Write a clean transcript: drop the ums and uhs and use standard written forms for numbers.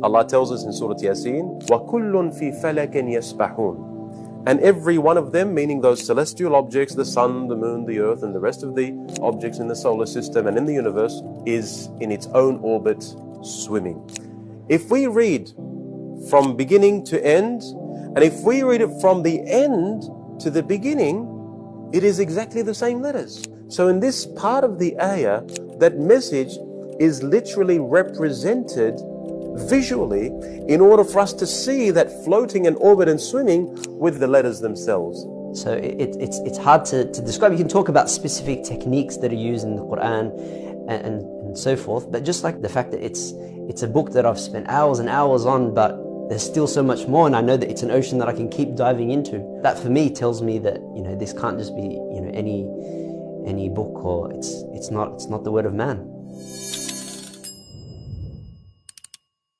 Allah tells us in Surah Yasin, وَكُلٌّ فِي فَلَكٍ يَسْبَحُونَ. And every one of them, meaning those celestial objects, the sun, the moon, the earth, and the rest of the objects in the solar system and in the universe, is in its own orbit swimming. If we read from beginning to end, and if we read it from the end to the beginning, it is exactly the same letters. So in this part of the ayah, that message is literally represented visually in order for us to see that floating and orbit and swimming with the letters themselves. So it's hard to describe. You can talk about specific techniques that are used in the Quran and so forth, but just like the fact that it's a book that I've spent hours and hours on, but there's still so much more, and I know that it's an ocean that I can keep diving into. That for me tells me that, you know, this can't just be, you know, any book, or it's not the word of man.